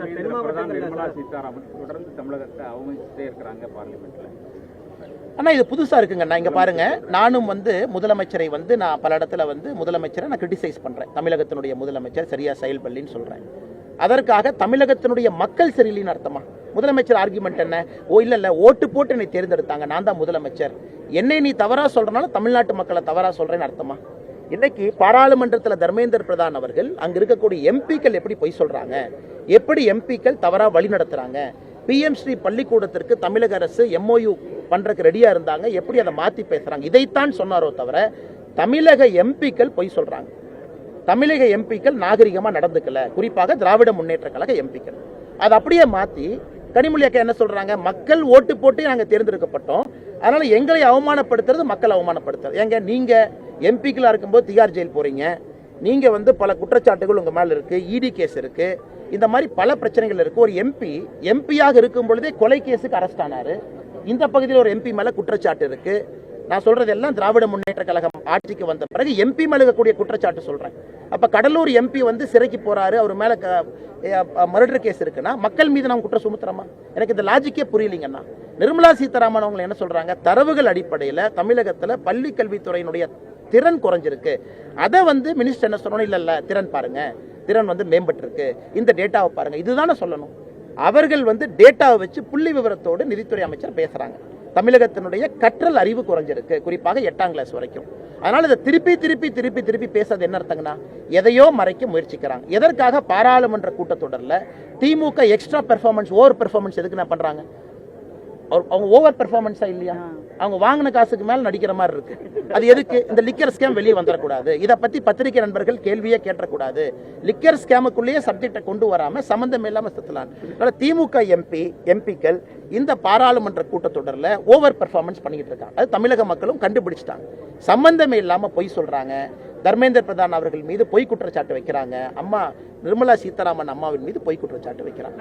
நிர்மலா சீதாராமன் தொடர்ந்து தமிழகத்தை அவமதிச்சுட்டே இருக்கிறாங்க பார்லிமெண்ட்ல. ஆனால் இது புதுசாக இருக்குங்கண்ணா. இங்கே பாருங்க, நானும் முதலமைச்சரை நான் பல இடத்துல முதலமைச்சரை நான் கிரிட்டிசைஸ் பண்ணுறேன். தமிழகத்தினுடைய முதலமைச்சர் சரியா செயல்படலின்னு சொல்கிறேன். அதற்காக தமிழகத்தினுடைய மக்கள் சரியில்லைன்னு அர்த்தமா? முதலமைச்சர் ஆர்குமெண்ட் என்ன? இல்லை ஓட்டு போட்டு என்னை தேர்ந்தெடுத்தாங்க, நான் தான் முதலமைச்சர், என்னை நீ தவறா சொல்றனால தமிழ்நாட்டு மக்களை தவறா சொல்றேன்னு அர்த்தமா? இன்னைக்கு பாராளுமன்றத்தில் தர்மேந்திர பிரதான் அவர்கள் அங்க இருக்கக்கூடிய எம்பிக்கள் எப்படி பொய் சொல்றாங்க, எப்படி எம்பிக்கள் தவறா வழி நடத்துறாங்க, PM ஸ்ரீ பள்ளிக்கூடத்திற்கு தமிழக அரசு MOU பண்றதுக்கு ரெடியா இருந்தாங்க, எப்படி அதை மாத்தி பேசுறாங்க, இதைத்தான் சொன்னாரோ தவிர தமிழக எம்பிக்கள் பொய் சொல்றாங்க. தமிழக எம்பிக்கள் நாகரிகமா நடந்துக்கல, குறிப்பாக திராவிட முன்னேற்ற கழக எம்பிக்கள். அதை அப்படியே மாத்தி கனிமொழி அக்கா என்ன சொல்றாங்க, மக்கள் ஓட்டு போட்டு நாங்கள் தேர்ந்தெடுக்கப்பட்டோம், அதனால எங்களை அவமானப்படுத்துறது மக்கள் அவமானப்படுத்துறது. ஏங்க நீங்க எம்பிக்களா இருக்கும்போது திகார் ஜெயில் போறீங்க, நீங்க பல குற்றச்சாட்டுகள் உங்க மேல இருக்கு, ED கேஸ் இருக்கு, இந்த மாதிரி பல பிரச்சனைகள் இருக்கு. ஒரு எம்பியாக இருக்கும் பொழுதே கொலை கேஸுக்கு அரெஸ்ட் ஆனாரு. இந்த பகுதியில் ஒரு MP மேல குற்றச்சாட்டு இருக்கு. நான் சொல்றது எல்லாம் திராவிட முன்னேற்ற கழகம் ஆட்சிக்கு வந்த பிறகு MP மேல இருக்கக்கூடிய குற்றச்சாட்டு சொல்றேன். அப்ப கடலூர் MP சிறைக்கு போறாரு, அவர் மேல மர்டர் கேஸ் இருக்குன்னா மக்கள் மீது நாம் குற்றம் சுமத்துறோமா? எனக்கு இந்த லாஜிக்கே புரியலீங்கன்னா. நிர்மலா சீதாராமன் அவங்க என்ன சொல்றாங்க, தரவுகள் அடிப்படையில் தமிழகத்தில் பள்ளி கல்வித்துறையினுடைய திறன் குறைஞ்சிருக்கு. அதை மினிஸ்டர் என்ன சொல்லணும், இல்ல திறன் பாருங்க, திறன் மேம்பட்டு இருக்கு, இந்த டேட்டாவை பாருங்க, இதுதானே சொல்லணும். அவர்கள் டேட்டாவை வச்சு புள்ளி விவரத்தோடு நிதித்துறை அமைச்சர் பேசுறாங்க. தமிழகத்தினுடைய கற்றல் அறிவு குறைஞ்சிருக்கு, குறிப்பாக 8ஆம் கிளாஸ் வரைக்கும். அதனால இதை திருப்பி திருப்பி திருப்பி திருப்பி பேசுறது என்ன அர்த்தங்கன்னா, எதையோ மறைக்க முயற்சிக்கிறாங்க. எதற்காக பாராளுமன்ற கூட்டத்தொடரில் திமுக எக்ஸ்ட்ரா பெர்ஃபார்மன்ஸ், ஓவர் பெர்ஃபார்மன்ஸ் எதுக்கு நான் பண்றாங்க? அவங்க ஓவர் பெர்ஃபார்மன்ஸா இல்லையா? அவங்க வாங்கின காசுக்கு மேல நடிக்கிற மாதிரி இருக்கு. அது எதுக்கு? இந்த லிக்கர் ஸ்கேம் வெளியே வந்துடக்கூடாது, இதை பத்தி பத்திரிகை நண்பர்கள் கேள்வியே கேட்டக்கூடாது, லிக்கர் ஸ்கேமுக்குள்ளேயே சப்ஜெக்டை கொண்டு வராம சம்பந்தம் இல்லாம சுத்தலாம். திமுக எம்பிக்கள் இந்த பாராளுமன்ற கூட்டத்தொடரில் ஓவர் பெர்ஃபார்மன்ஸ் பண்ணிட்டு இருக்காங்க. அது தமிழக மக்களும் கண்டுபிடிச்சிட்டாங்க. சம்பந்தமே இல்லாம பொய் சொல்றாங்க. தர்மேந்திர பிரதான் அவர்கள் மீது பொய் குற்றச்சாட்டு வைக்கிறாங்க. அம்மா நிர்மலா சீதாராமன் அம்மாவின் மீது பொய் குற்றச்சாட்டு வைக்கிறாங்க.